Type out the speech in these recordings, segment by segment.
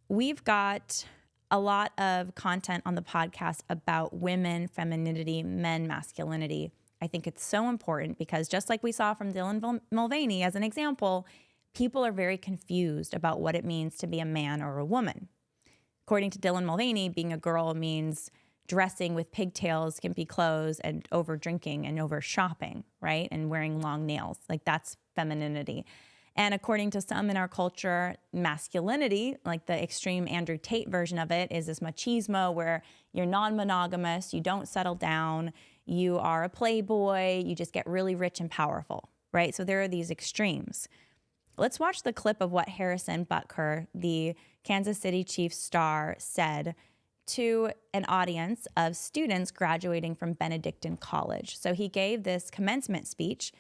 we've got a lot of content on the podcast about women, femininity, men, masculinity. I think it's so important because just like we saw from Dylan Mulvaney as an example, people are very confused about what it means to be a man or a woman. According to Dylan Mulvaney, being a girl means dressing with pigtails, skimpy clothes, and over drinking and over shopping, right? And wearing long nails. Like that's femininity. And according to some in our culture, masculinity, like the extreme Andrew Tate version of it, is this machismo where you're non-monogamous, you don't settle down, you are a playboy, you just get really rich and powerful, right? So there are these extremes. Let's watch the clip of what Harrison Butker, the Kansas City Chiefs star, said to an audience of students graduating from Benedictine College. So he gave this commencement speech.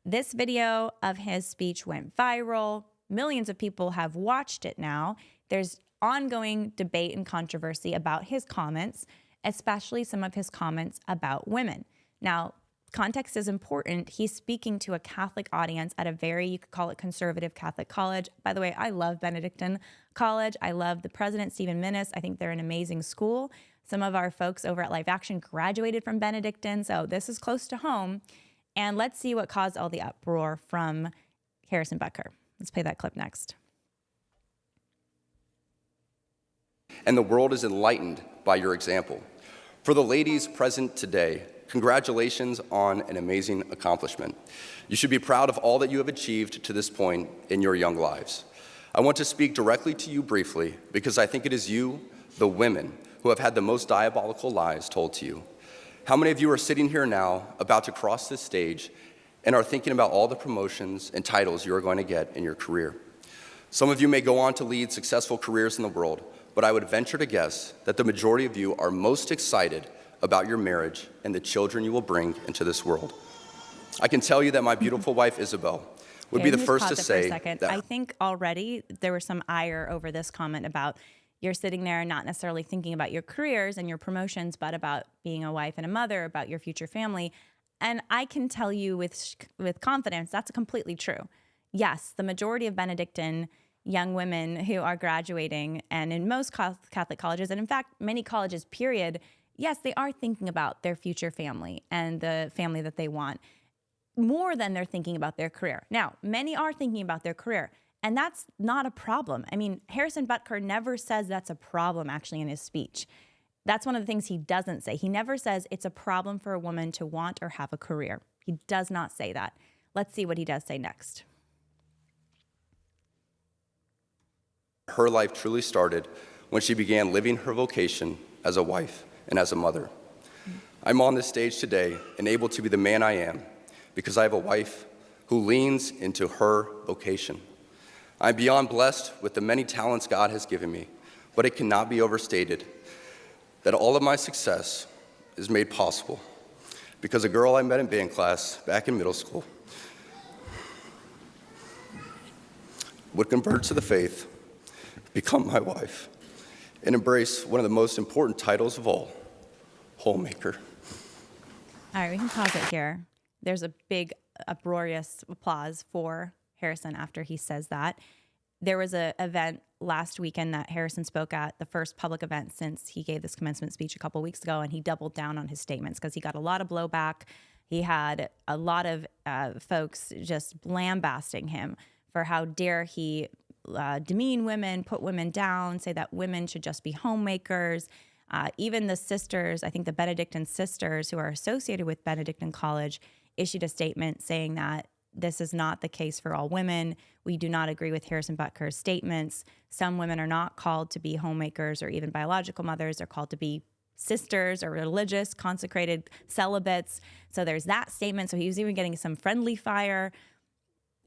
This video of his speech went viral. Millions of people have watched it now. There's ongoing debate and controversy about his comments, especially some of his comments about women. Now, context is important. He's speaking to a Catholic audience at a very, you could call it conservative Catholic college. By the way, I love Benedictine College. I love the president, Stephen Minnis. I think they're an amazing school. Some of our folks over at Life Action graduated from Benedictine, so this is close to home. And let's see what caused all the uproar from Harrison Butker. Let's play that clip next. And the world is enlightened by your example. For the ladies present today, congratulations on an amazing accomplishment. You should be proud of all that you have achieved to this point in your young lives. I want to speak directly to you briefly because I think it is you, the women, who have had the most diabolical lies told to you. How many of you are sitting here now, about to cross this stage, and are thinking about all the promotions and titles you are going to get in your career? Some of you may go on to lead successful careers in the world, but I would venture to guess that the majority of you are most excited about your marriage and the children you will bring into this world. I can tell you that my beautiful wife, Isabel, would be the first to say that. I think already there was some ire over this comment about you're sitting there not necessarily thinking about your careers and your promotions, but about being a wife and a mother, about your future family. And I can tell you with confidence, that's completely true. Yes, the majority of Benedictine young women who are graduating, and in most Catholic colleges, and in fact, many colleges, period, yes, they are thinking about their future family and the family that they want more than they're thinking about their career. Now, many are thinking about their career. And that's not a problem. I mean, Harrison Butker never says that's a problem, actually, in his speech. That's one of the things he doesn't say. He never says it's a problem for a woman to want or have a career. He does not say that. Let's see what he does say next. Her life truly started when she began living her vocation as a wife and as a mother. I'm on this stage today and able to be the man I am because I have a wife who leans into her vocation. I'm beyond blessed with the many talents God has given me, but it cannot be overstated that all of my success is made possible because a girl I met in band class back in middle school would convert to the faith, become my wife, and embrace one of the most important titles of all, homemaker. All right, we can pause it here. There's a big uproarious applause for Harrison after he says that. There was an event last weekend that Harrison spoke at, the first public event since he gave this commencement speech a couple weeks ago, and he doubled down on his statements because he got a lot of blowback. He had a lot of folks just lambasting him for how dare he demean women, put women down, say that women should just be homemakers. Even the sisters, I think the Benedictine sisters who are associated with Benedictine College, issued a statement saying that this is not the case for all women. We do not agree with Harrison Butker's statements. Some women are not called to be homemakers or even biological mothers. They're called to be sisters or religious, consecrated celibates. So there's that statement. So he was even getting some friendly fire.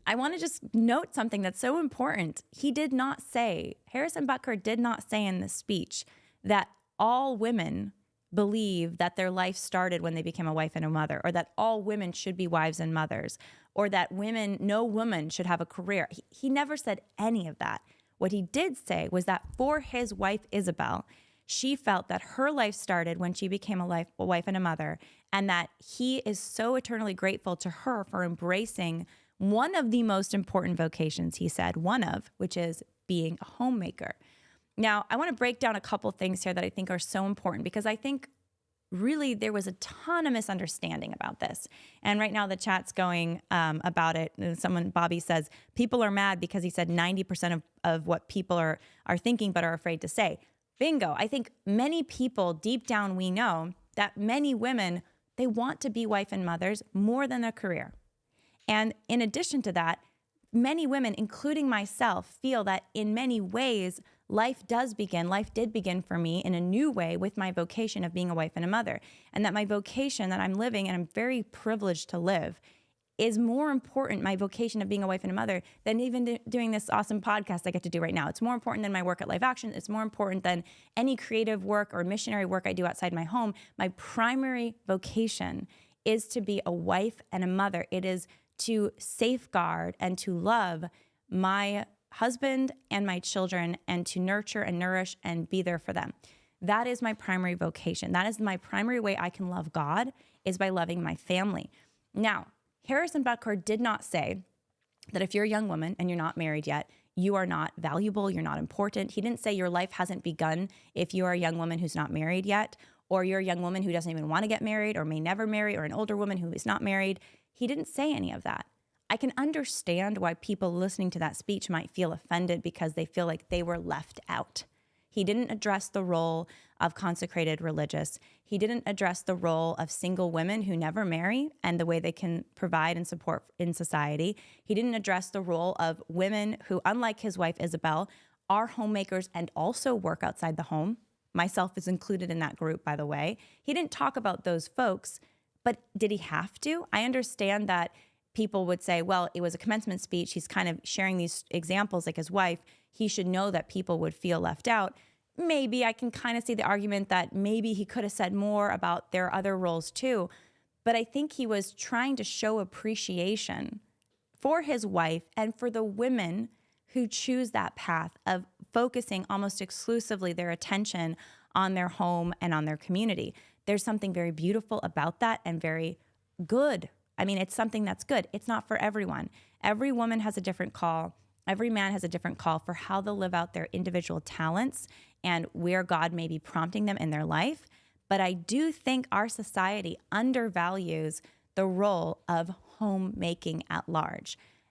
I want to just note something that's so important. He did not say, Harrison Butker did not say in this speech that all women believe that their life started when they became a wife and a mother, or that all women should be wives and mothers, or that no woman should have a career. He never said any of that. What he did say was that for his wife, Isabel, she felt that her life started when she became a wife and a mother, and that he is so eternally grateful to her for embracing one of the most important vocations, he said, which is being a homemaker. Now, I want to break down a couple things here that I think are so important, because I think really there was a ton of misunderstanding about this. And right now the chat's going about it. And Bobby says, people are mad because he said 90% of what people are thinking but are afraid to say. Bingo. I think many people deep down, we know that many women, they want to be wife and mothers more than a career. And in addition to that, many women, including myself, feel that in many ways, life did begin for me in a new way with my vocation of being a wife and a mother. And that my vocation that I'm living, and I'm very privileged to live, is more important, my vocation of being a wife and a mother, than even doing this awesome podcast I get to do right now. It's more important than my work at Life Action. It's more important than any creative work or missionary work I do outside my home. My primary vocation is to be a wife and a mother. It is to safeguard and to love my husband and my children, and to nurture and nourish and be there for them. That is my primary vocation. That is my primary way I can love God, is by loving my family. Now, Harrison Butker did not say that if you're a young woman and you're not married yet, you are not valuable, you're not important. He didn't say your life hasn't begun if you are a young woman who's not married yet, or you're a young woman who doesn't even want to get married or may never marry, or an older woman who is not married. He didn't say any of that. I can understand why people listening to that speech might feel offended because they feel like they were left out. He didn't address the role of consecrated religious. He didn't address the role of single women who never marry and the way they can provide and support in society. He didn't address the role of women who, unlike his wife Isabel, are homemakers and also work outside the home. Myself is included in that group, by the way. He didn't talk about those folks, but did he have to? I understand that people would say, well, it was a commencement speech. He's kind of sharing these examples like his wife. He should know that people would feel left out. Maybe I can kind of see the argument that maybe he could have said more about their other roles too. But I think he was trying to show appreciation for his wife and for the women who choose that path of focusing almost exclusively their attention on their home and on their community. There's something very beautiful about that and very good. I mean, it's something that's good. It's not for everyone. Every woman has a different call. Every man has a different call for how they'll live out their individual talents and where God may be prompting them in their life. But I do think our society undervalues the role of homemaking at large.